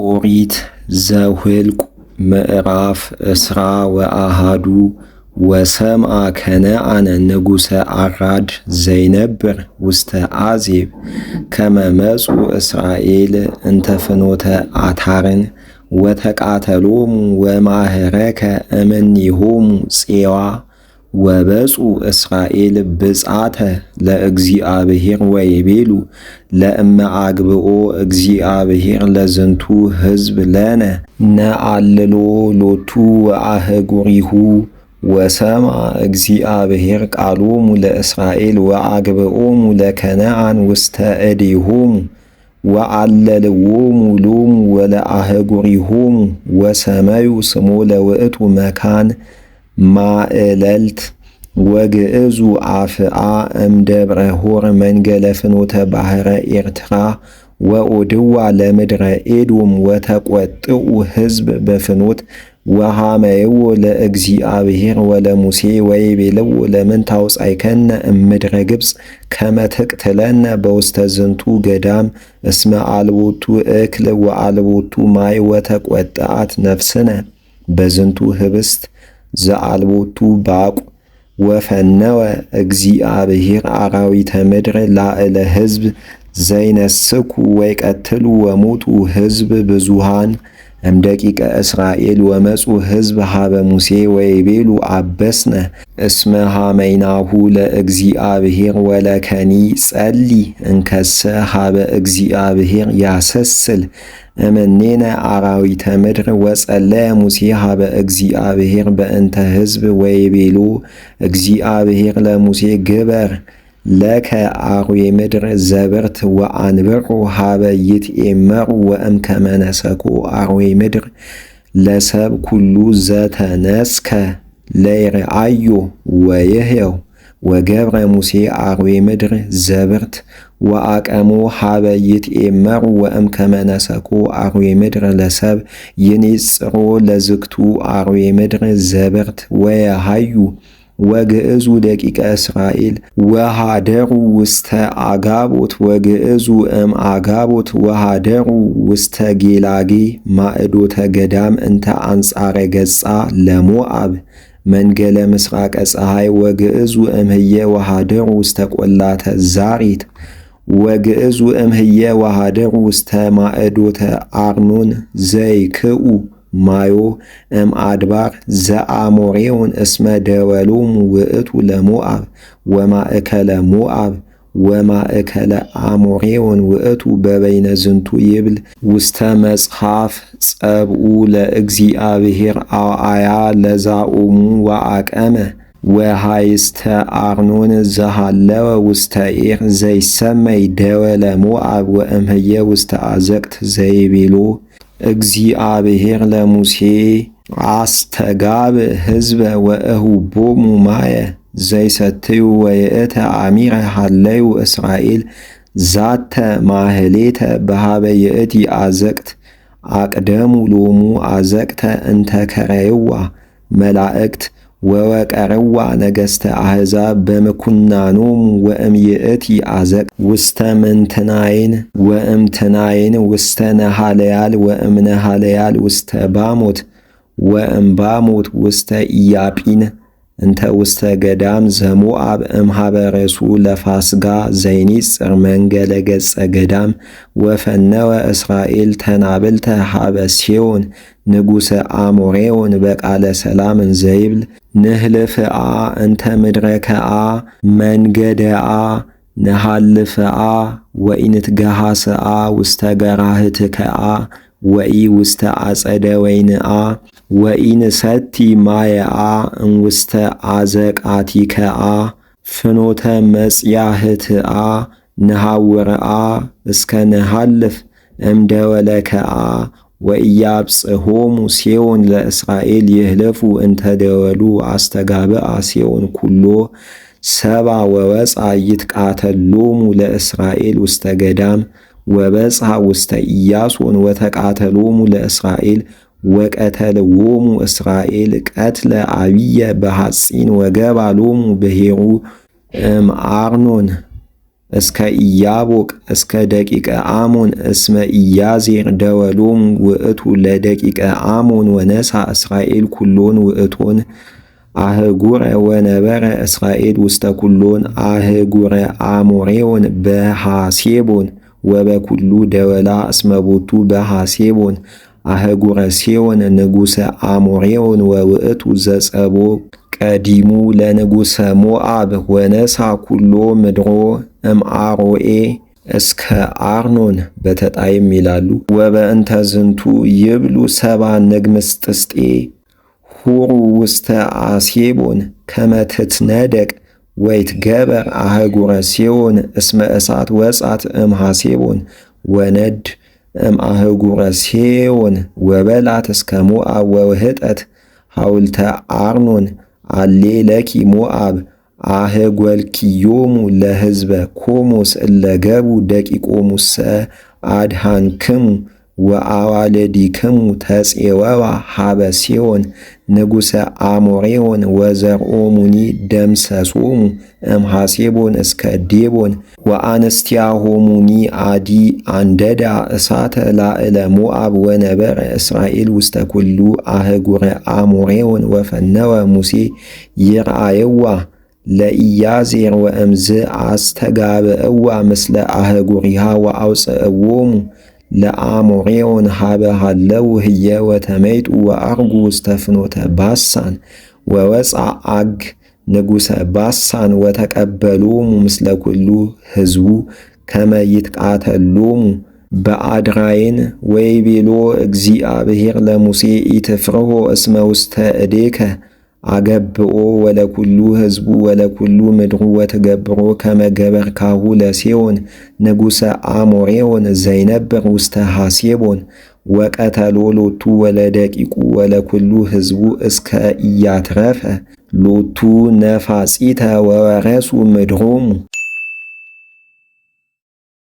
ኦሪት ዘኍልቍ ምዕራፍ እስራ ወአሐዱ ወሰምዐ ከነዓን ንጉሠ ዓራድ ዘይነብር ውስተ አዜብ ከመ መጹ እስራኤል እንተ ፍኖተ አታርን ወተቃተሎሙ ወማህረከ እምኔሆሙ ፄዋ ወበጹ እስራኤል ብጻተ ለእግዚአብሔር ወይቤሉ ለእመ አግብኦ እግዚአብሔር ለዝንቱ ሕዝብ ለነ ነአልሎ ሎቱ ወአህጉሪሁ ወሰምዐ እግዚአብሔር ቃሎሙ ለእስራኤል ወአግብኦሙ ለከነዓን ውስተ እዴሆሙ ወአለልዎሙ ሎሙ ወለአህጉሪሆሙ ወሰመዩ ስሞ ለውእቱ መካን ማእለልት ወግዕዙ አፍአ እምደብረ ሆር መንገለ ፍኖተ ባሕረ ኤርትራ ወኦድዋ ለምድረ ኤዶም ወተቈጥኡ ሕዝብ በፍኖት ወሐመይዎ ለእግዚአብሔር ወለሙሴ ወይቤልዎ ለምን ታውጻእከነ እምድረ ግብፅ ከመ ትቅትለነ በውስተ ዝንቱ ገዳም እስመ አልቦቱ እክል ወአልቦቱ ማይ ወተቈጥአት ነፍስነ በዝንቱ ህብስት ዘአልቦቱ ባቁ ወፈነወ እግዚአብሔር አራዊተ ምድር ላዕለ ሕዝብ ዘይነስኩ ወይቀትሉ ወሞቱ ሕዝብ ብዙሃን እምደቂቀ እስራኤል ወመጹ ሕዝብ ሀበ ሙሴ ወይቤሉ አበስነ እስመ ሐመይናሁ ለእግዚአብሔር ወለከኒ ጸሊ እንከሰ ሀበ እግዚአብሔር ያሰስል እምኔነ አራዊተ ምድር ወጸለየ ሙሴ ሀበ እግዚአብሔር በእንተ ሕዝብ ወይቤሉ እግዚአብሔር ለሙሴ ግበር ለከ አርዌ ምድር ዘብርት ወአንብሮ ሀበ ይትኤመሩ ወእምከመ ነሰኮ አርዌ ምድር ለሰብ ኩሉ ዘተነስከ ለይርአዮ ወይህየው ወገብረ ሙሴ አርዌ ምድር ዘብርት ወአቀሞ ሀበ ይትኤመሩ ወእምከመ ነሰኮ አርዌ ምድር ለሰብ ይኔጽሮ ለዝግቱ አርዌ ምድር ዘብርት ወየሃዩ ወግዕዙ ደቂቀ እስራኤል ወሃደሩ ውስተ አጋቦት ወግዕዙ እም አጋቦት ወሃደሩ ውስተ ጌላጌ ማዕዶተ ገዳም እንተ አንጻረ ገጻ ለሞአብ መንገለ ምስራቀ ፀሐይ ወግዕዙ እምህየ ወሃደሩ ውስተ ቈላተ ዛሬት ወግዕዙ እምህየ ወሃደሩ ውስተ ማዕዶተ አርኖን ዘይክኡ ማዮ እም አድባር ዘአሞሬውን እስመ ደወሎሙ ውእቱ ለሞአብ ወማእከለ ሞአብ ወማእከለ አሞሬውን ውእቱ በበይነ ዝንቱ ይብል ውስተ መጽሐፍ ጸብኡ ለእግዚአብሔር አውአያ ለዛኦሙ ወአቀመ ወሃይስተ አርኖን ዘሃለወ ውስተ ኤር ዘይሰመይ ደወለ ሞአብ ወእምህየ ውስተ አዘቅት ዘይቤሎ እግዚአብሔር ለሙሴ አስተጋብ ሕዝበ ወእሁቦሙ ማየ ዘይሰትዩ ወይእተ አሚረ ሃለዩ እስራኤል ዛተ ማህሌተ በሃበ ይእቲ አዘቅት አቅደሙ ሎሙ አዘቅተ እንተከረይዋ መላእክት ወወቀርዋ ነገሥተ አሕዛብ በምኩናኖሙ ወእም ይእቲ አዘቅት ውስተ ምንትናይን ወእምትናይን ውስተ ነሃለያል ወእም ነሃለያል ውስተ ባሞት ወእም ባሞት ውስተ ኢያጲን እንተ ውስተ ገዳም ዘሞአብ እምሃበ ርእሱ ለፋስጋ ዘይኒጽር መንገለ ገጸ ገዳም ወፈነወ እስራኤል ተናብልተ ሀበ ሴዮን ንጉሠ አሞሬውን በቃለ ሰላም ዘይብል ንህልፍአ እንተ ምድረከአ መንገደአ ነሃልፍአ ወኢንትገሃስአ ውስተ ገራህትከአ ወኢ ውስተ አጸደ ወይንአ ወኢንሰቲ ማየአ እንውስተ አዘቃቲከአ ፍኖተ መጽያህትአ ነሃውርአ እስከ ነሃልፍ እምደወለከአ ወኢያብጽሖሙ ሴዮን ለእስራኤል ይህልፉ እንተ ደወሉ አስተጋብአ ሴዮን ኩሎ ሰባ ወወፃ ይትቃተሎሙ ለእስራኤል ውስተ ገዳም ወበጽሐ ውስተ ኢያሶን ወተቃተሎሙ ለእስራኤል ወቀተልዎሙ እስራኤል ቀትለ አብየ በሐጺን ወገባሎሙ ብሔሩ እም አርኖን እስከ ኢያቦቅ እስከ ደቂቀ አሞን እስመ ኢያዜር ደወሎም ውእቱ ለደቂቀ አሞን ወነሳ እስራኤል ኩሎን ውእቶን አህጉረ ወነበረ እስራኤል ውስተ ኩሎን አህጉረ አሞሬውን በሐሴቦን ወበኩሉ ደወላ እስመ ቦቱ በሐሴቦን አህጉረ ሴዮን ንጉሰ አሞሬውን ወውእቱ ዘጸቦ ቀዲሙ ለንጉሰ ሞዓብ ወነሳ ኩሎ ምድሮ እምአሮኤ እስከ አርኖን በተጣይም ይላሉ። ወበእንተ ዝንቱ ይብሉ ሰባ ንግምስጥስጤ ሁሩ ውስተ አሴቦን ከመትትነደቅ ወይትገበር አህጉረ ሴዮን እስመ እሳት ወጻት እምሐሴቦን ወነድ እምአህጉረ ሴዮን ወበላት እስከ ሞዓብ ወውህጠት ሐውልተ አርኖን አሌ ለኪ ሞዓብ አህጐልኪዮሙ ለሕዝበ ኮሞስ እለገቡ ደቂቆሙሰ አድኃንክሙ ወአዋልዲክሙ ተፄወዋ ሀበ ሴዮን ንጉሰ አሞሬዎን ወዘርኦሙኒ ደምሰሶሙ እምሐሴቦን እስከ ዴቦን ወአንስቲያሆሙኒ አዲ አንደዳ እሳተ ላዕለ ሞዓብ ወነበረ እስራኤል ውስተ ኩሉ አህጉረ አሞሬዎን ወፈነወ ሙሴ ይርአየዋ ለኢያዜር ወእምዝ አስተጋብእዋ ምስለ አህጉሪሃ ወአውፅእዎሙ ለአሞሬዎን ሀበ ሃለው ህየ ወተመይጡ ወአርጉ ውስተ ፍኖተ ባሳን ወወፃ አግ ንጉሰ ባሳን ወተቀበሎሙ ምስለ ኩሉ ህዝቡ ከመ ይትቃተሎሙ በአድራይን ወይቤሎ እግዚአብሔር ለሙሴ ኢትፍርሆ እስመ ውስተ እዴከ አገብኦ ወለኩሉ ህዝቡ ወለኩሉ ምድሩ ወትገብሮ ከመ ገበርካሁ ለሴዮን ንጉሰ አሞሬዎን ዘይነብር ውስተ ሐሴቦን ወቀተሎ ሎቱ ወለደቂቁ ወለኩሉ ህዝቡ እስከ ኢያትረፈ ሎቱ ነፋጺተ ወወረሱ ምድሮሙ